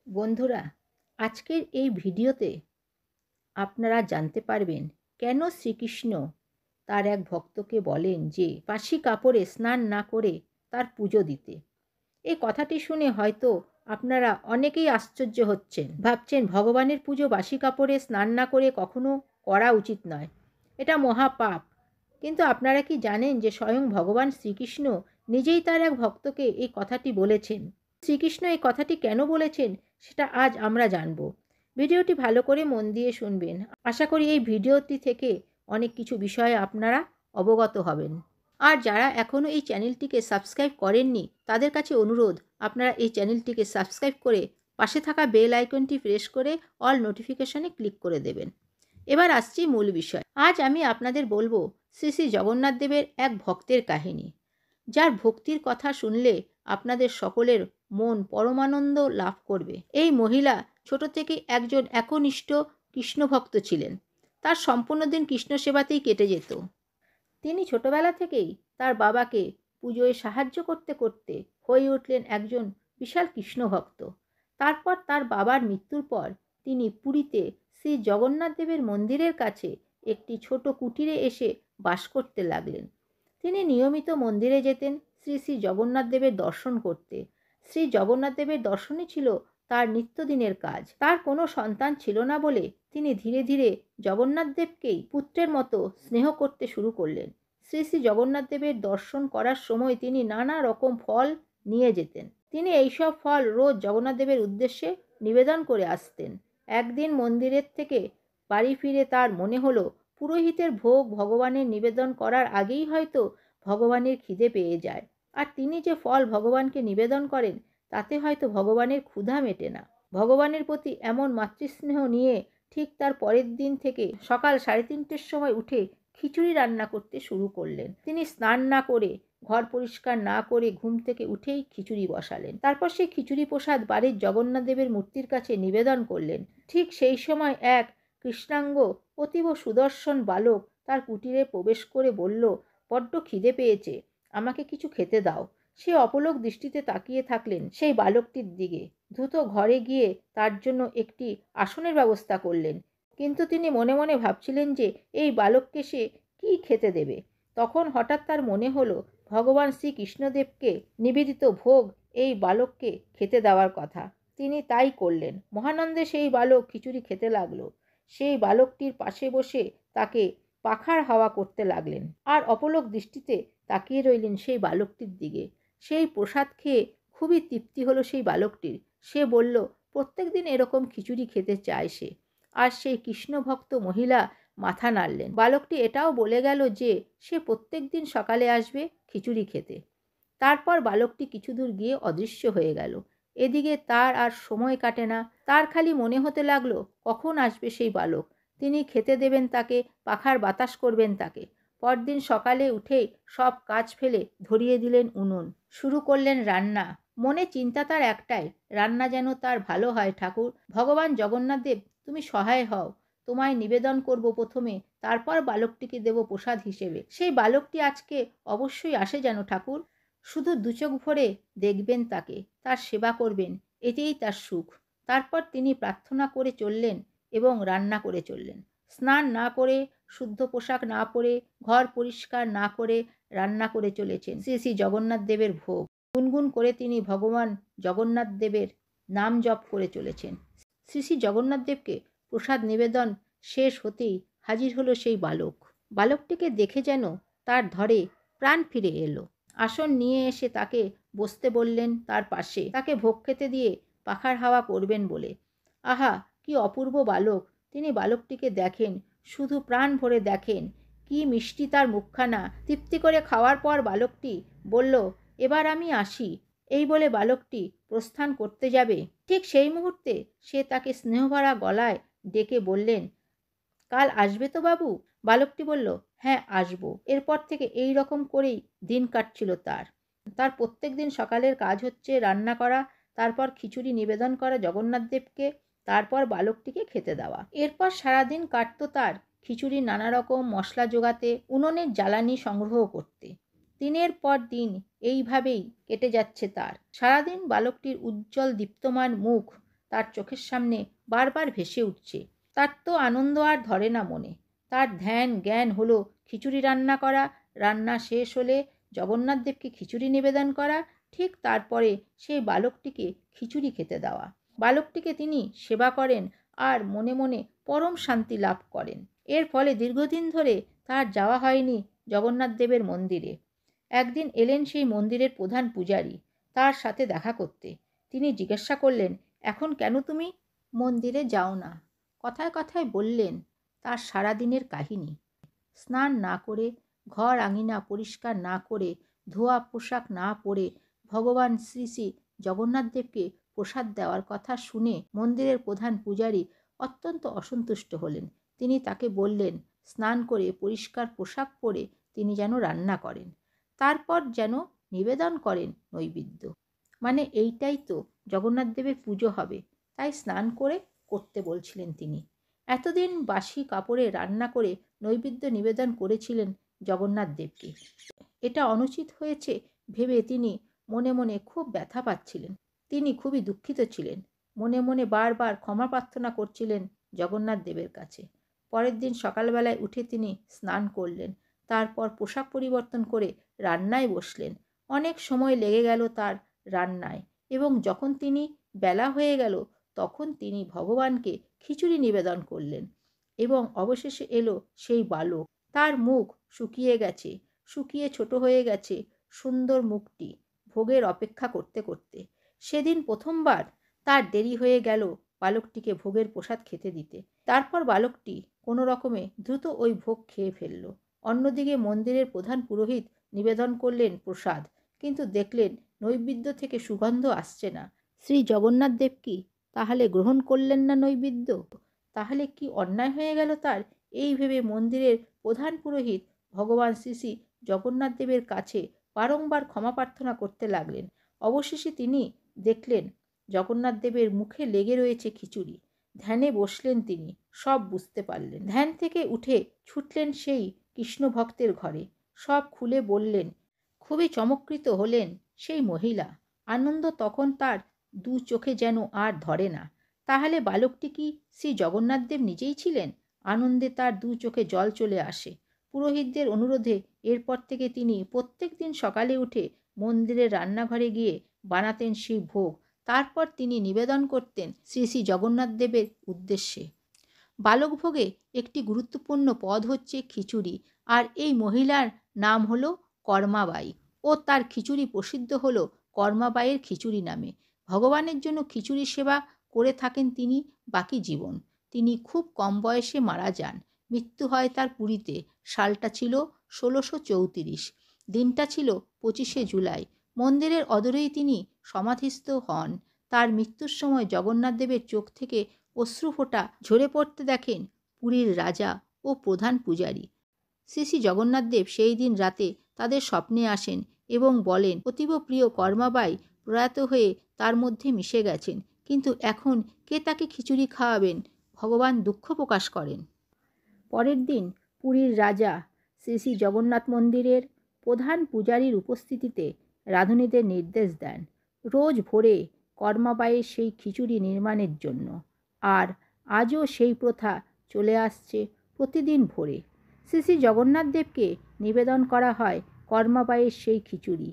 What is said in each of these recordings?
বন্ধুরা, আজকের এই ভিডিওতে আপনারা জানতে পারবেন কেন শ্রীকৃষ্ণ তার এক ভক্তকে বলেন যে বাসি কাপড়ে স্নান না করে তার পুজো দিতে। এই কথাটি শুনে হয়তো আপনারা অনেকেই আশ্চর্য হচ্ছেন, ভাবছেন ভগবানের পুজো বাসি কাপড়ে স্নান না করে কখনো করা উচিত নয়, এটা মহাপাপ। কিন্তু আপনারা কি জানেন যে স্বয়ং ভগবান শ্রীকৃষ্ণ নিজেই তার এক ভক্তকে এই কথাটি বলেছেন। শ্রীকৃষ্ণ এই কথাটি কেন বলেছেন সেটা আজ আমরা জানব। ভিডিওটি ভালো করে মন দিয়ে শুনবেন। আশা করি এই ভিডিওটি থেকে অনেক কিছু বিষয়ে আপনারা অবগত হবেন। আর যারা এখনও এই চ্যানেলটিকে সাবস্ক্রাইব করেননি তাদের কাছে অনুরোধ, আপনারা এই চ্যানেলটিকে সাবস্ক্রাইব করে পাশে থাকা বেল আইকনটি প্রেস করে অল নোটিফিকেশনে ক্লিক করে দেবেন। এবার আসছি মূল বিষয়। আজ আমি আপনাদের বলবো শ্রী শ্রী জগন্নাথ দেবের এক ভক্তের কাহিনী, যার ভক্তির কথা শুনলে আপনাদের সকলের মন পরমানন্দ লাভ করবে। এই মহিলা ছোট থেকে একজন একনিষ্ঠ কৃষ্ণভক্ত ছিলেন। তার সম্পূর্ণ দিন কৃষ্ণ সেবাতেই কেটে যেত। তিনি ছোটবেলা থেকেই তার বাবাকে পুজোয় সাহায্য করতে করতে হয়ে উঠলেন একজন বিশাল কৃষ্ণভক্ত। তারপর তার বাবার মৃত্যুর পর তিনি পুরীতে শ্রী জগন্নাথ দেবের মন্দিরের কাছে একটি ছোট কুটিরে এসে বাস করতে লাগলেন। তিনি নিয়মিত মন্দিরে যেতেন শ্রী শ্রী জগন্নাথ দেবের দর্শন করতে। শ্রী জগন্নাথ দেবের দর্শনই ছিল তার নিত্যদিনের কাজ। তার কোনো সন্তান ছিল না বলে তিনি ধীরে ধীরে জগন্নাথ দেবকেই পুত্রের মতো স্নেহ করতে শুরু করলেন। শ্রী শ্রী জগন্নাথ দেবের দর্শন করার সময় তিনি নানা রকম ফল নিয়ে যেতেন। তিনি এইসব ফল রোজ জগন্নাথ দেবের উদ্দেশ্যে নিবেদন করে আসতেন। একদিন মন্দিরের থেকে বাড়ি ফিরে তার মনে হলো পুরোহিতের ভোগ ভগবানের নিবেদন করার আগেই হয়তো ভগবানের খিদে পেয়ে যায়, আর তিনি যে ফল ভগবানকে নিবেদন করেন তাতে হয়তো ভগবানের ক্ষুধা মেটে না। ভগবানের প্রতি এমন মাতৃস্নেহ নিয়ে ঠিক তার পরের দিন থেকে সকাল 3:30টার সময় উঠে খিচুড়ি রান্না করতে শুরু করলেন। তিনি স্নান না করে, ঘর পরিষ্কার না করে ঘুম থেকে উঠেই খিচুড়ি বসালেন। তারপর সেই খিচুড়ি প্রসাদ বাড়ির জগন্নাথ দেবের মূর্তির কাছে নিবেদন করলেন। ঠিক সেই সময় এক কৃষ্ণাঙ্গ অতীব সুদর্শন বালক তার কুটিরে প্রবেশ করে বলল, বড্ড খিদে পেয়েছে, আমাকে কিছু খেতে দাও। সে অপলক দৃষ্টিতে তাকিয়ে থাকলেন সেই বালকটির দিকে। দ্রুত ঘরে গিয়ে তার জন্য একটি আসনের ব্যবস্থা করলেন। কিন্তু তিনি মনে মনে ভাবছিলেন যে এই বালককে সে কী খেতে দেবে। তখন হঠাৎ তার মনে হলো ভগবান শ্রীকৃষ্ণদেবকে নিবেদিত ভোগ এই বালককে খেতে দেওয়ার কথা। তিনি তাই করলেন। মহানন্দে সেই বালক খিচুড়ি খেতে লাগলো। সেই বালকটির পাশে বসে তাকে পাখার হাওয়া করতে লাগলেন আর অপলক দৃষ্টিতে তাকিয়ে রইলেন সেই বালকটির দিকে। সেই প্রসাদ খেয়ে খুবই তৃপ্তি হলো সেই বালকটির। সে বলল প্রত্যেক দিন এরকম খিচুড়ি খেতে চায় সে। আর সেই কৃষ্ণভক্ত মহিলা মাথা নাড়লেন। বালকটি এটাও বলে গেল যে সে প্রত্যেক দিন সকালে আসবে খিচুড়ি খেতে। তারপর বালকটি কিছু দূর গিয়ে অদৃশ্য হয়ে গেল। এদিকে তার আর সময় কাটে না। তার খালি মনে হতে লাগলো কখন আসবে সেই বালক, তিনি খেতে দেবেন তাকে, পাখার বাতাস করবেন তাকে। পরদিন সকালে উঠেই সব কাজ ফেলে ধরিয়ে দিলেন উনুন, শুরু করলেন রান্না। মনে চিন্তা তার একটাই, রান্না যেন তার ভালো হয় ঠাকুর। ভগবান জগন্নাথ দেব তুমি সহায় হও, তোমায় নিবেদন করব প্রথমে, তারপর বালকটিকে দেব প্রসাদ হিসেবে। সেই বালকটি আজকে অবশ্যই আসে যেন ঠাকুর। শুধু দুচোখ ভরে দেখবেন তাকে, তার সেবা করবেন, এতেই তার সুখ। তারপর তিনি প্রার্থনা করে চললেন এবং রান্না করে চললেন। স্নান না করে, শুদ্ধ পোশাক না পরে, ঘর পরিষ্কার না করে রান্না করে চলেছেন শ্রী শ্রী জগন্নাথ দেবের ভোগ। গুনগুন করে তিনি ভগবান জগন্নাথ দেবের নাম জপ করে চলেছেন। শ্রী শ্রী জগন্নাথ দেবকে প্রসাদ নিবেদন শেষ হতেই হাজির হলো সেই বালক। বালকটিকে দেখে যেন তার ধরে প্রাণ ফিরে এলো। আসন নিয়ে এসে তাকে বসতে বললেন তার পাশে, তাকে ভোগ খেতে দিয়ে পাখার হাওয়া করবেন বলে। আহা, কি অপূর্ব বালক! তিনি বালকটিকে দেখেন, শুধু প্রাণ ভরে দেখেন। কি মিষ্টি তার মুখখানা! তৃপ্তি করে খাওয়ার পর বালকটি বলল, এবার আমি আসি। এই বলে বালকটি প্রস্থান করতে যাবে। ঠিক সেই মুহূর্তে সে তাকে স্নেহভরা গলায় ডেকে বললেন, কাল আসবে তো বাবু? বালকটি বলল, হ্যাঁ আসবো। এরপর থেকে এই রকম করেই দিন কাটছিল তার। তার প্রত্যেক দিন সকালের কাজ হচ্ছে রান্না করা, তারপর খিচুড়ি নিবেদন করা জগন্নাথ দেবকে, তারপর বালকটিকে খেতে দেওয়া। এরপর সারাদিন কাটতো তার খিচুড়ির নানা রকম মশলা জোগাতে, উনুনের জ্বালানি সংগ্রহ করতে। দিনের পর দিন এইভাবেই কেটে যাচ্ছে তার। সারাদিন বালকটির উজ্জ্বল দীপ্তমান মুখ তার চোখের সামনে বারবার ভেসে উঠছে। তার তো আনন্দ আর ধরে না মনে। তার ধ্যান জ্ঞান হলো খিচুড়ি রান্না করা, রান্না শেষ হলে জগন্নাথ দেবকে খিচুড়ি নিবেদন করা, ঠিক তারপরে সেই বালকটিকে খিচুড়ি খেতে দেওয়া। বালকটিকে তিনি সেবা করেন আর মনে মনে পরম শান্তি লাভ করেন। এর ফলে দীর্ঘদিন ধরে তার যাওয়া হয়নি জগন্নাথ দেবের মন্দিরে। একদিন এলেন সেই মন্দিরের প্রধান পূজারী তার সাথে দেখা করতে। তিনি জিজ্ঞাসা করলেন, এখন কেন তুমি মন্দিরে যাও না? কথায় কথায় বললেন তার সারাদিনের কাহিনী। স্নান না করে, ঘর আঙিনা পরিষ্কার না করে, ধোয়া পোশাক না পরে ভগবান শ্রী শ্রী জগন্নাথ দেবকে প্রসাদ দেওয়ার কথা শুনে মন্দিরের প্রধান পূজারী অত্যন্ত অসন্তুষ্ট হলেন। তিনি তাকে বললেন স্নান করে পরিষ্কার পোশাক পরে তিনি যেন রান্না করেন, তারপর যেন নিবেদন করেন নৈবেদ্য। মানে এইটাই তো জগন্নাথ দেবের পুজো হবে, তাই স্নান করে করতে বলছিলেন তিনি। এতদিন বাসি কাপড়ে রান্না করে নৈবেদ্য নিবেদন করেছিলেন জগন্নাথ দেবকে। এটা অনুচিত হয়েছে ভেবে তিনি মনে মনে খুব ব্যথা পাচ্ছিলেন। তিনি খুবই দুঃখিত ছিলেন। মনে মনে বারবার ক্ষমা প্রার্থনা করছিলেন জগন্নাথ দেবের কাছে। পরের দিন সকালবেলায় উঠে তিনি স্নান করলেন, তারপর পোশাক পরিবর্তন করে রান্নায় বসলেন। অনেক সময় লেগে গেল তার রান্নায়, এবং যখন তিনি বেলা হয়ে গেল তখন তিনি ভগবানকে খিচুড়ি নিবেদন করলেন। এবং অবশেষে এলো সেই বালক। তার মুখ শুকিয়ে গেছে, শুকিয়ে ছোট হয়ে গেছে সুন্দর মুখটি ভোগের অপেক্ষা করতে করতে। সেদিন প্রথমবার তার দেরি হয়ে গেল বালকটিকে ভোগের প্রসাদ খেতে দিতে। তারপর বালকটি কোনো রকমে দ্রুত ওই ভোগ খেয়ে ফেলল। অন্যদিকে মন্দিরের প্রধান পুরোহিত নিবেদন করলেন প্রসাদ, কিন্তু দেখলেন নৈবেদ্য থেকে সুগন্ধ আসছে না। শ্রী জগন্নাথ দেব কি তাহলে গ্রহণ করলেন না নৈবেদ্য? তাহলে কি অন্যায় হয়ে গেল তার? এই ভেবে মন্দিরের প্রধান পুরোহিত ভগবান শ্রী শ্রী জগন্নাথ দেবের কাছে বারংবার ক্ষমা প্রার্থনা করতে লাগলেন। অবশেষে তিনি দেখলেন জগন্নাথ দেবের মুখে লেগে রয়েছে খিচুড়ি। ধ্যানে বসলেন, তিনি সব বুঝতে পারলেন। ধ্যান থেকে উঠে ছুটলেন সেই কৃষ্ণ ভক্তের ঘরে, সব খুলে বললেন। খুবই চমৎকৃত হলেন সেই মহিলা। আনন্দ তখন তার দু চোখে যেন আর ধরে না। তাহলে বালকটি কি শ্রী জগন্নাথ দেব নিজেই ছিলেন? আনন্দে তার দু চোখে জল চলে আসে। পুরোহিতদের অনুরোধে এরপর থেকে তিনি প্রত্যেক দিন সকালে উঠে মন্দিরের রান্নাঘরে গিয়ে বানাতেন সেই ভোগ, তারপর তিনি নিবেদন করতেন শ্রী শ্রী জগন্নাথ দেবের উদ্দেশ্যে। বালক ভোগে একটি গুরুত্বপূর্ণ পদ হচ্ছে খিচুড়ি, আর এই মহিলার নাম হলো কর্মাবাই, ও তার খিচুড়ি প্রসিদ্ধ হলো কর্মাবাইয়ের খিচুড়ি নামে। ভগবানের জন্য খিচুড়ি সেবা করে থাকেন তিনি বাকি জীবন। তিনি খুব কম বয়সে মারা যান। মৃত্যু হয় তার পুরীতে। সালটা ছিল 1634, দিনটা ছিল 25শে জুলাই। মন্দিরের অদূরেই তিনি সমাধিস্থ হন। তার মৃত্যুর সময় জগন্নাথ দেবের চোখ থেকে অশ্রুফোঁটা ঝরে পড়তে দেখেন পুরীর রাজা ও প্রধান পূজারী। শ্রী শ্রী জগন্নাথ দেব সেই দিন রাতে তাদের স্বপ্নে আসেন এবং বলেন অতীব প্রিয় কর্মাবাই প্রয়াত হয়ে তার মধ্যে মিশে গেছেন, কিন্তু এখন কে তাকে খিচুড়ি খাওয়াবেন? ভগবান দুঃখ প্রকাশ করেন। পরের দিন পুরীর রাজা শ্রী শ্রী জগন্নাথ মন্দিরের প্রধান পূজারীর উপস্থিতিতে রাঁধুনিদের নির্দেশ দেন রোজ ভোরে কর্মাবাইয়ের সেই খিচুড়ি নির্মাণের জন্য। আর আজও সেই প্রথা চলে আসছে। প্রতিদিন ভোরে শ্রী শ্রী জগন্নাথ দেবকে নিবেদন করা হয় কর্মাবাইয়ের সেই খিচুড়ি।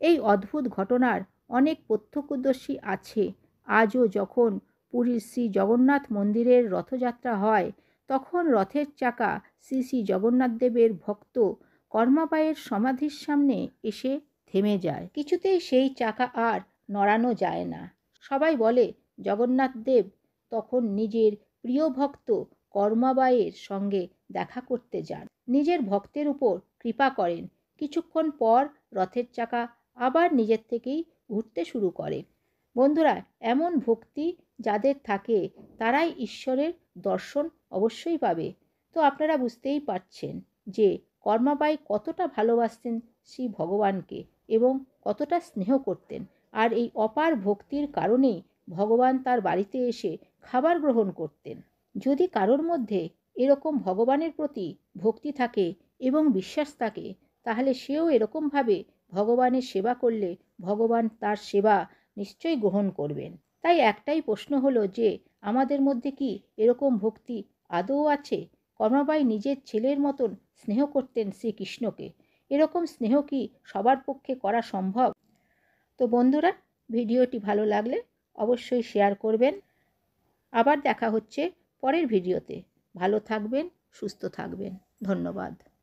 এই অদ্ভুত ঘটনার অনেক প্রত্যক্ষদর্শী আছে। আজও যখন পুরীর শ্রী জগন্নাথ মন্দিরের রথযাত্রা হয়, তখন রথের চাকা শ্রী শ্রী জগন্নাথ দেবের ভক্ত কর্মাবাইয়ের সমাধির সামনে এসে থেমে যায়। কিছুতেই সেই চাকা আর নড়ানো যায় না। সবাই বলে জগন্নাথ দেব তখন নিজের প্রিয় ভক্ত কর্মাবাইয়ের সঙ্গে দেখা করতে যান, নিজের ভক্তের উপর কৃপা করেন। কিছুক্ষণ পর রথের চাকা আবার নিজের থেকেই ঘুরতে শুরু করে। বন্ধুরা, এমন ভক্তি যাদের থাকে তারাই ঈশ্বরের দর্শন অবশ্যই পাবে। তো আপনারা বুঝতেই পারছেন যে কর্মাবাই কতটা ভালোবাসতেন শ্রী ভগবানকে এবং কতটা স্নেহ করতেন। আর এই অপার ভক্তির কারণেই ভগবান তার বাড়িতে এসে খাবার গ্রহণ করতেন। যদি কারোর মধ্যে এরকম ভগবানের প্রতি ভক্তি থাকে এবং বিশ্বাস থাকে, তাহলে সেও এরকমভাবে ভগবানের সেবা করলে ভগবান তার সেবা নিশ্চয়ই গ্রহণ করবেন। তাই একটাই প্রশ্ন হলো যে আমাদের মধ্যে কি এরকম ভক্তি আদৌ আছে? কর্মবাই নিজের ছেলের মতন স্নেহ করতেন শ্রীকৃষ্ণকে। এরকম স্নেহ কি সবার পক্ষে করা সম্ভব? তো বন্ধুরা, ভিডিওটি ভালো লাগলে অবশ্যই শেয়ার করবেন। আবার দেখা হচ্ছে পরের ভিডিওতে। ভালো থাকবেন, সুস্থ থাকবেন। ধন্যবাদ।